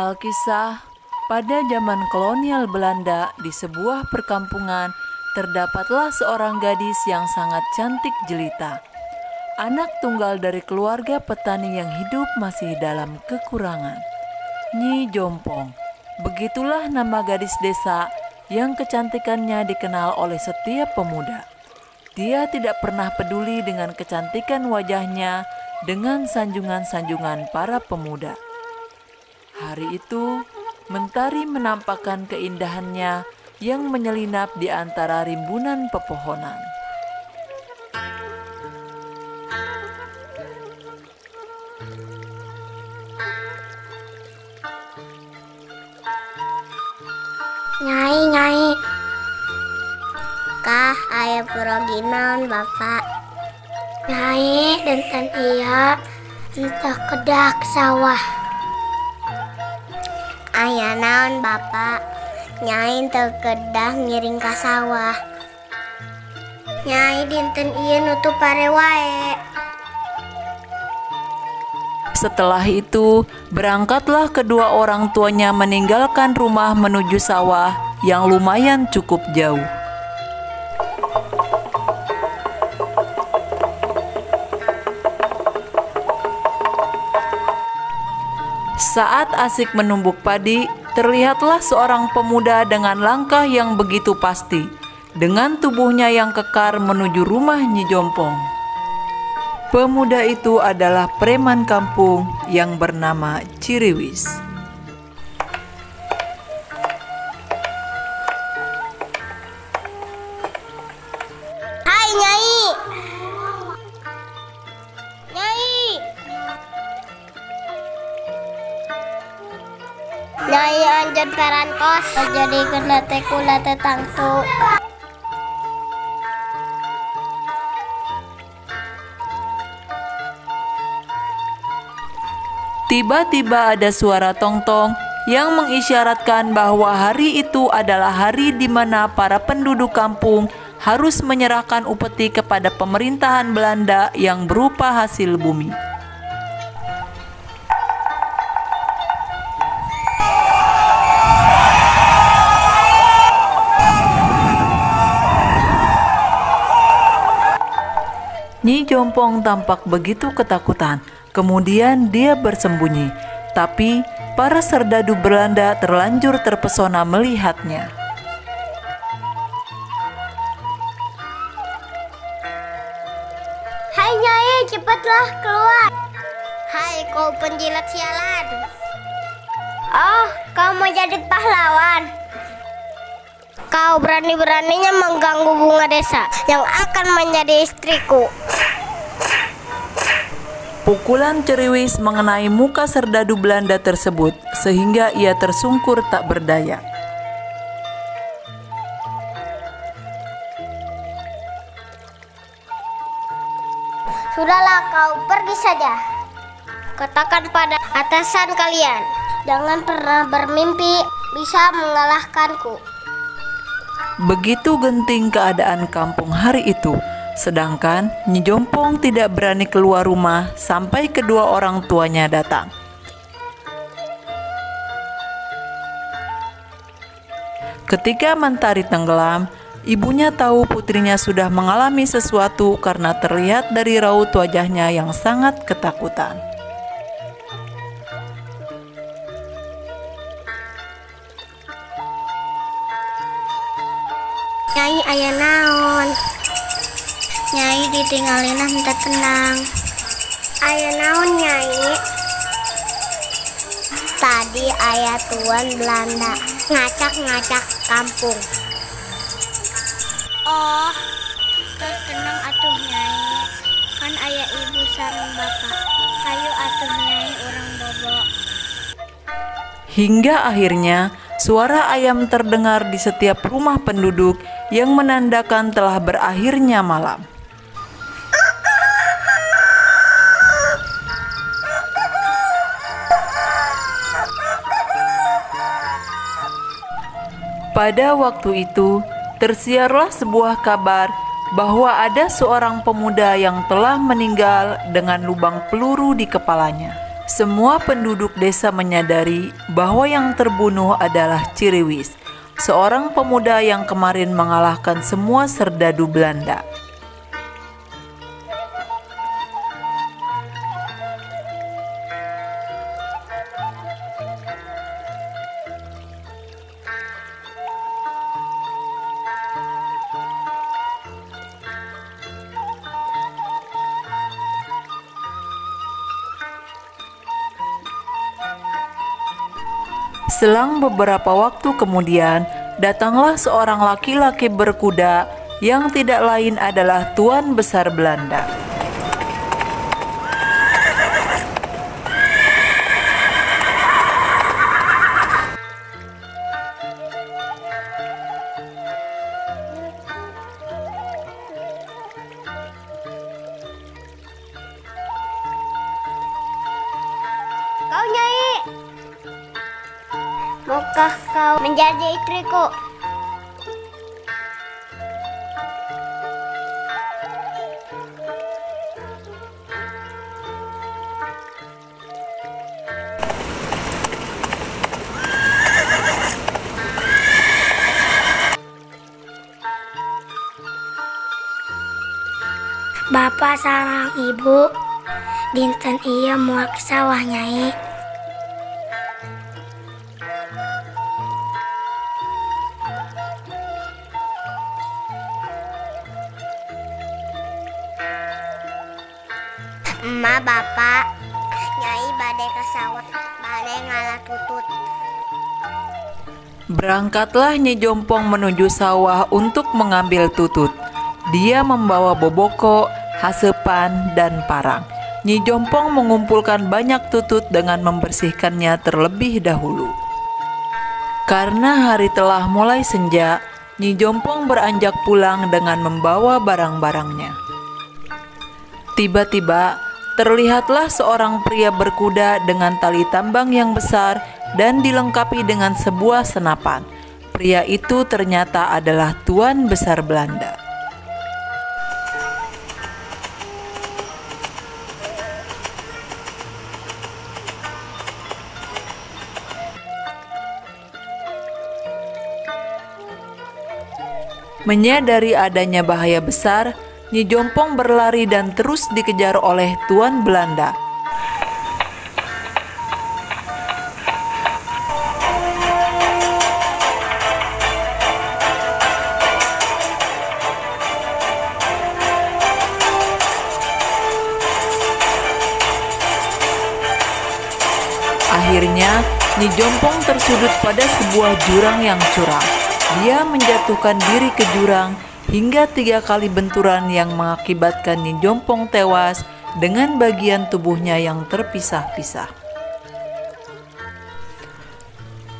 Alkisah, pada zaman kolonial Belanda di sebuah perkampungan terdapatlah seorang gadis yang sangat cantik jelita. Anak tunggal dari keluarga petani yang hidup masih dalam kekurangan. Nyi Jompong, begitulah nama gadis desa yang kecantikannya dikenal oleh setiap pemuda. Dia tidak pernah peduli dengan kecantikan wajahnya dengan sanjungan-sanjungan para pemuda. Hari itu, mentari menampakkan keindahannya yang menyelinap di antara rimbunan pepohonan. Nyai, kah aya purogi naon bapak? Nyai, danten iya entah kedak sawah. Aya naon bapak? Nyai teu kedah ngiring ka sawah. Nyai dinten ieu nutup pare wae. Setelah itu, berangkatlah kedua orang tuanya meninggalkan rumah menuju sawah yang lumayan cukup jauh. Saat asik menumbuk padi, terlihatlah seorang pemuda dengan langkah yang begitu pasti, dengan tubuhnya yang kekar menuju rumah Nyi Jompong. Pemuda itu adalah preman kampung yang bernama Ciriwis. Hai Nyai. Nyai. Nyai anjeun perantos jadi kena teh kula teh tangtu. Tiba-tiba ada suara tong-tong yang mengisyaratkan bahwa hari itu adalah hari di mana para penduduk kampung harus menyerahkan upeti kepada pemerintahan Belanda yang berupa hasil bumi. Nyi Jompong tampak begitu ketakutan. Kemudian dia bersembunyi, tapi para serdadu Belanda terlanjur terpesona melihatnya. Hai Nyai, cepatlah keluar. Hai kau penjilat sialan. Oh, kau mau jadi pahlawan. Kau berani-beraninya mengganggu bunga desa yang akan menjadi istriku. Pukulan Ciriwis mengenai muka serdadu Belanda tersebut sehingga ia tersungkur tak berdaya. Sudahlah, kau pergi saja. Katakan pada atasan kalian, jangan pernah bermimpi bisa mengalahkanku. Begitu genting keadaan kampung hari itu. Sedangkan Nyi Jompong tidak berani keluar rumah sampai kedua orang tuanya datang. Ketika mentari tenggelam, ibunya tahu putrinya sudah mengalami sesuatu karena terlihat dari raut wajahnya yang sangat ketakutan. Nyai aya naon? Nyai ditinggalin minta tenang. Aya naon Nyai? Tadi aya tuan Belanda ngacak-ngacak kampung. Oh, terus tenang atuh Nyai. Kan aya ibu sareng bapak. Hayu atuh Nyai urang bobo. Hingga akhirnya suara ayam terdengar di setiap rumah penduduk yang menandakan telah berakhirnya malam. Pada waktu itu, tersiarlah sebuah kabar bahwa ada seorang pemuda yang telah meninggal dengan lubang peluru di kepalanya. Semua penduduk desa menyadari bahwa yang terbunuh adalah Ciriwis, seorang pemuda yang kemarin mengalahkan semua serdadu Belanda. Selang beberapa waktu kemudian, datanglah seorang laki-laki berkuda yang tidak lain adalah Tuan Besar Belanda. Kau Nyai, maukah kau menjadi istriku? Bapak sarang ibu, dinten iya moal ke sawah Nyai. Emak bapak, Nyai badai ke sawah, badai ngalah tutut. Berangkatlah Nyi Jompong menuju sawah untuk mengambil tutut. Dia membawa boboko, hasepan, dan parang. Nyi Jompong mengumpulkan banyak tutut dengan membersihkannya terlebih dahulu. Karena hari telah mulai senja, Nyi Jompong beranjak pulang dengan membawa barang-barangnya. Tiba-tiba, terlihatlah seorang pria berkuda dengan tali tambang yang besar dan dilengkapi dengan sebuah senapan. Pria itu ternyata adalah Tuan Besar Belanda. Menyadari adanya bahaya besar, Nyi Jompong berlari dan terus dikejar oleh Tuan Belanda. Akhirnya, Nyi Jompong tersudut pada sebuah jurang yang curam. Dia menjatuhkan diri ke jurang hingga 3 kali benturan yang mengakibatkan Nyi Jompong tewas dengan bagian tubuhnya yang terpisah-pisah.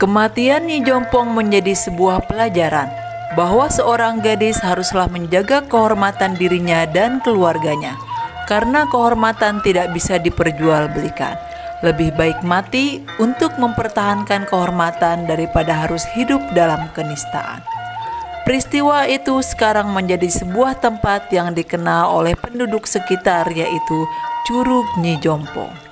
Kematian Nyi Jompong menjadi sebuah pelajaran bahwa seorang gadis haruslah menjaga kehormatan dirinya dan keluarganya, karena kehormatan tidak bisa diperjualbelikan. Lebih baik mati untuk mempertahankan kehormatan daripada harus hidup dalam kenistaan. Peristiwa itu sekarang menjadi sebuah tempat yang dikenal oleh penduduk sekitar, yaitu Curug Nyi Jompong.